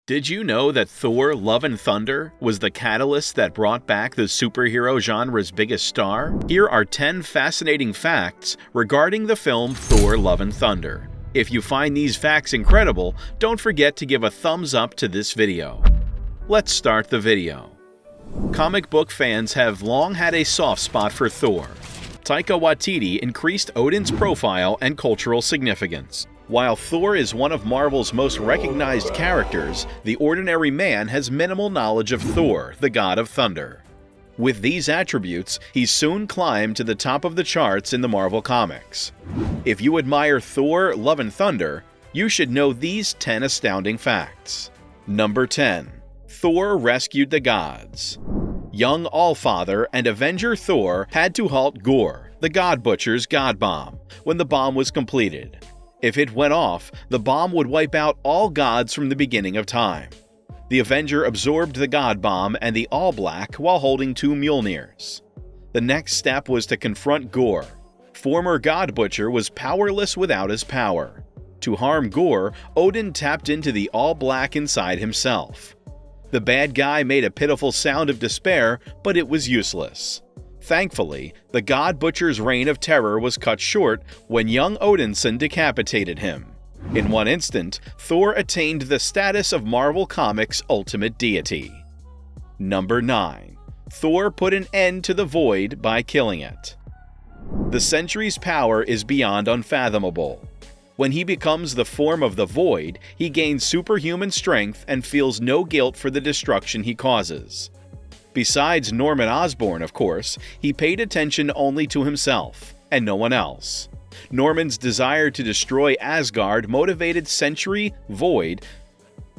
Did you know that Thor: Love and Thunder was the catalyst that brought back the superhero genre's biggest star? Here are 10 fascinating facts regarding the film Thor: Love and Thunder. If you find these facts incredible, don't forget to give a thumbs up to this video. Let's start the video. Comic book fans have long had a soft spot for Thor. Taika Waititi increased Odin's profile and cultural significance. While Thor is one of Marvel's most recognized characters, the ordinary man has minimal knowledge of Thor, the god of thunder. With these attributes, he soon climbed to the top of the charts in the Marvel Comics. If you admire Thor: Love and Thunder, you should know these 10 astounding facts. Number 10. Thor rescued the gods. Young Allfather and Avenger Thor had to halt Gorr, the God Butcher's God Bomb, when the bomb was completed. If it went off, the bomb would wipe out all gods from the beginning of time. The Avenger absorbed the God Bomb and the All Black while holding 2 Mjolnirs. The next step was to confront Gorr. Former God Butcher was powerless without his power. To harm Gorr, Odin tapped into the All Black inside himself. The bad guy made a pitiful sound of despair, but it was useless. Thankfully, the God Butcher's reign of terror was cut short when young Odinson decapitated him. In one instant, Thor attained the status of Marvel Comics' ultimate deity. Number 9. Thor put an end to the Void by killing it. The Sentry's power is beyond unfathomable. When he becomes the form of the Void, he gains superhuman strength and feels no guilt for the destruction he causes. Besides Norman Osborn, of course, he paid attention only to himself, and no one else. Norman's desire to destroy Asgard motivated Sentry Void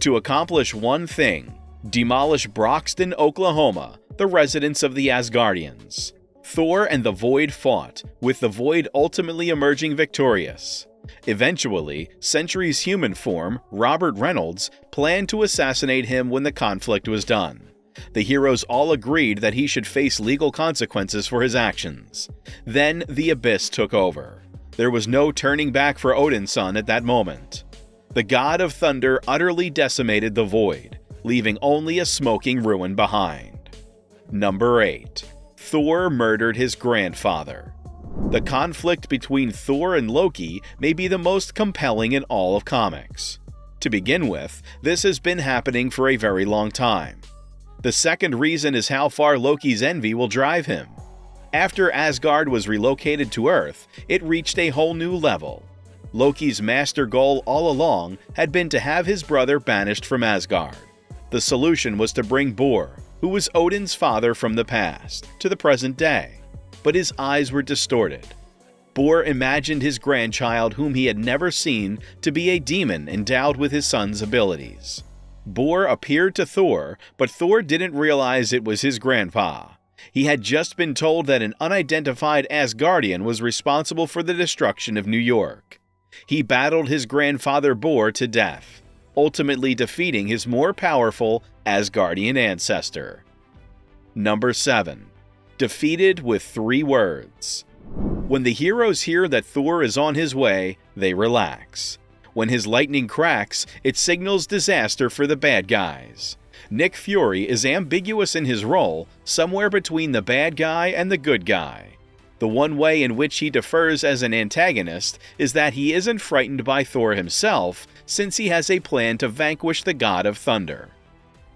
to accomplish one thing: demolish Broxton, Oklahoma, the residence of the Asgardians. Thor and the Void fought, with the Void ultimately emerging victorious. Eventually, Sentry's human form, Robert Reynolds, planned to assassinate him when the conflict was done. The heroes all agreed that he should face legal consequences for his actions. Then the Abyss took over. There was no turning back for Odinson at that moment. The god of thunder utterly decimated the Void, leaving only a smoking ruin behind. Number 8. Thor murdered his grandfather. The conflict between Thor and Loki may be the most compelling in all of comics. To begin with, this has been happening for a very long time. The second reason is how far Loki's envy will drive him. After Asgard was relocated to Earth, it reached a whole new level. Loki's master goal all along had been to have his brother banished from Asgard. The solution was to bring Bor, who was Odin's father from the past, to the present day. But his eyes were distorted. Bor imagined his grandchild, whom he had never seen, to be a demon endowed with his son's abilities. Bor appeared to Thor, but Thor didn't realize it was his grandpa. He had just been told that an unidentified Asgardian was responsible for the destruction of New York. He battled his grandfather Bor to death, ultimately defeating his more powerful Asgardian ancestor. Number 7. Defeated with 3 words. When the heroes hear that Thor is on his way, they relax. When his lightning cracks, it signals disaster for the bad guys. Nick Fury is ambiguous in his role, somewhere between the bad guy and the good guy. The one way in which he differs as an antagonist is that he isn't frightened by Thor himself, since he has a plan to vanquish the god of thunder.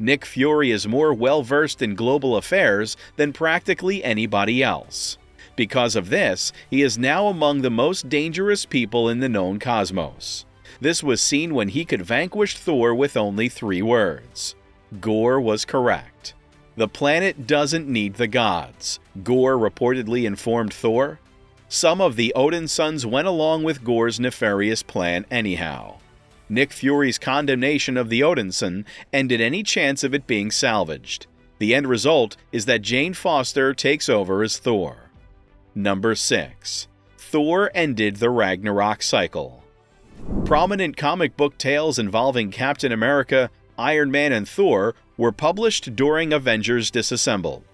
Nick Fury is more well-versed in global affairs than practically anybody else. Because of this, he is now among the most dangerous people in the known cosmos. This was seen when he could vanquish Thor with only 3 words. Gorr was correct. The planet doesn't need the gods, Gorr reportedly informed Thor. Some of the Odin sons went along with Gorr's nefarious plan anyhow. Nick Fury's condemnation of the Odinson ended any chance of it being salvaged. The end result is that Jane Foster takes over as Thor. Number 6. Thor ended the Ragnarok cycle. Prominent comic book tales involving Captain America, Iron Man, and Thor were published during Avengers Disassembled.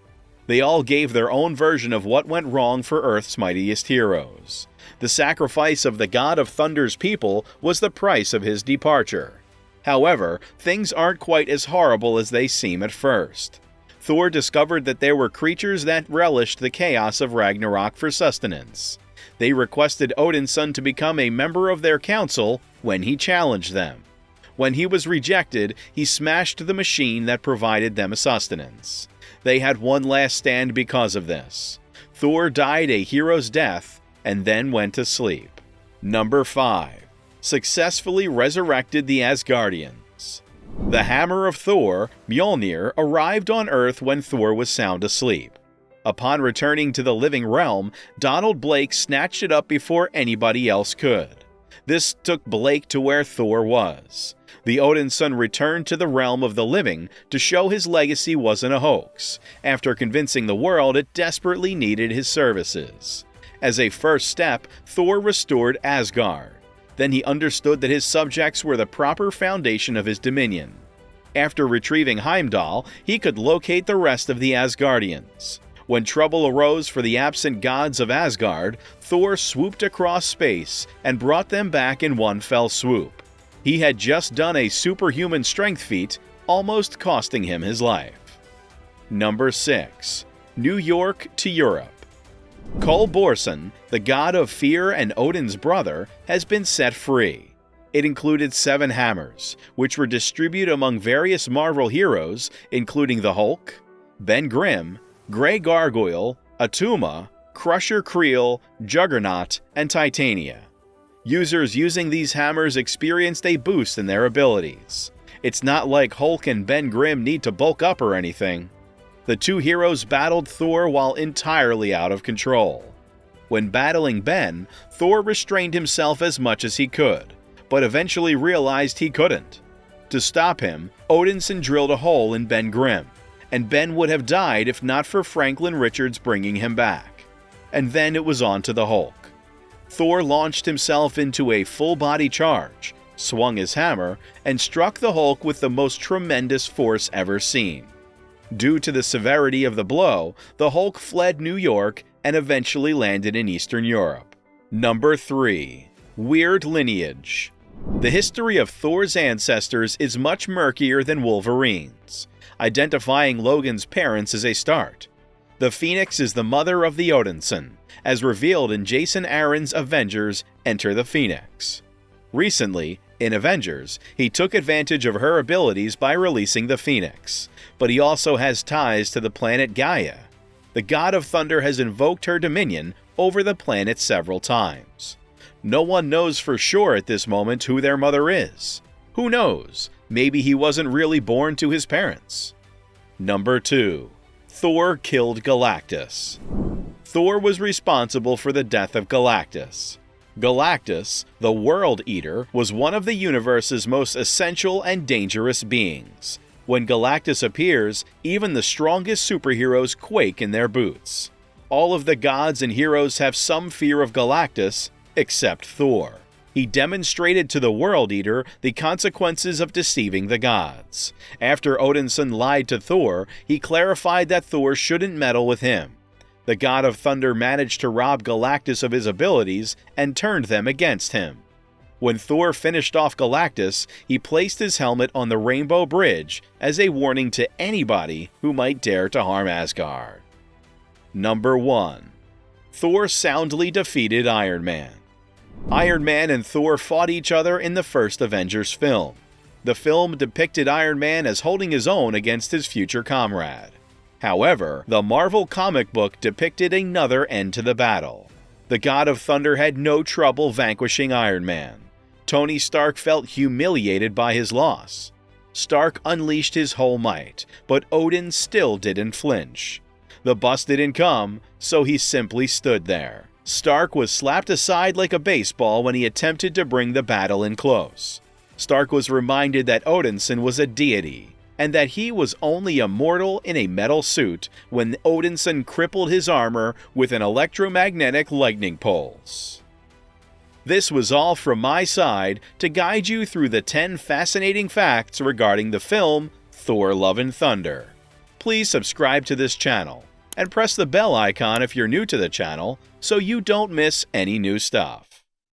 They all gave their own version of what went wrong for Earth's mightiest heroes. The sacrifice of the god of thunder's people was the price of his departure. However, things aren't quite as horrible as they seem at first. Thor discovered that there were creatures that relished the chaos of Ragnarok for sustenance. They requested Odin's son to become a member of their council when he challenged them. When he was rejected, he smashed the machine that provided them sustenance. They had one last stand because of this. Thor died a hero's death and then went to sleep. Number 5. Successfully resurrected the Asgardians. The hammer of Thor, Mjolnir, arrived on Earth when Thor was sound asleep. Upon returning to the living realm, Donald Blake snatched it up before anybody else could. This took Blake to where Thor was. The Odin's son returned to the realm of the living to show his legacy wasn't a hoax, after convincing the world it desperately needed his services. As a first step, Thor restored Asgard. Then he understood that his subjects were the proper foundation of his dominion. After retrieving Heimdall, he could locate the rest of the Asgardians. When trouble arose for the absent gods of Asgard, Thor swooped across space and brought them back in one fell swoop. He had just done a superhuman strength feat, almost costing him his life. Number 6. New York to Europe. Kol Borson, the god of fear and Odin's brother, has been set free. It included 7 hammers, which were distributed among various Marvel heroes, including the Hulk, Ben Grimm, Grey Gargoyle, Atuma, Crusher Creel, Juggernaut, and Titania. Users using these hammers experienced a boost in their abilities. It's not like Hulk and Ben Grimm need to bulk up or anything. The 2 heroes battled Thor while entirely out of control. When battling Ben, Thor restrained himself as much as he could, but eventually realized he couldn't. To stop him, Odinson drilled a hole in Ben Grimm, and Ben would have died if not for Franklin Richards bringing him back. And then it was on to the Hulk. Thor launched himself into a full-body charge, swung his hammer, and struck the Hulk with the most tremendous force ever seen. Due to the severity of the blow, the Hulk fled New York and eventually landed in Eastern Europe. Number 3. Weird Lineage. The history of Thor's ancestors is much murkier than Wolverine's. Identifying Logan's parents is a start. The Phoenix is the mother of the Odinson, as revealed in Jason Aaron's Avengers: Enter the Phoenix. Recently, in Avengers, he took advantage of her abilities by releasing the Phoenix, but he also has ties to the planet Gaia. The God of Thunder has invoked her dominion over the planet several times. No one knows for sure at this moment who their mother is. Who knows? Maybe he wasn't really born to his parents. Number 2. Thor killed Galactus. Thor was responsible for the death of Galactus. Galactus, the World Eater, was one of the universe's most essential and dangerous beings. When Galactus appears, even the strongest superheroes quake in their boots. All of the gods and heroes have some fear of Galactus, except Thor. He demonstrated to the World Eater the consequences of deceiving the gods. After Odinson lied to Thor, he clarified that Thor shouldn't meddle with him. The God of Thunder managed to rob Galactus of his abilities and turned them against him. When Thor finished off Galactus, he placed his helmet on the Rainbow Bridge as a warning to anybody who might dare to harm Asgard. Number 1. Thor soundly defeated Iron Man. Iron Man and Thor fought each other in the first Avengers film. The film depicted Iron Man as holding his own against his future comrade. However, the Marvel comic book depicted another end to the battle. The God of Thunder had no trouble vanquishing Iron Man. Tony Stark felt humiliated by his loss. Stark unleashed his whole might, but Odin still didn't flinch. The bus didn't come, so he simply stood there. Stark was slapped aside like a baseball when he attempted to bring the battle in close. Stark was reminded that Odinson was a deity, and that he was only a mortal in a metal suit when Odinson crippled his armor with an electromagnetic lightning pulse. This was all from my side to guide you through the 10 fascinating facts regarding the film Thor: Love and Thunder. Please subscribe to this channel, and press the bell icon if you're new to the channel so you don't miss any new stuff.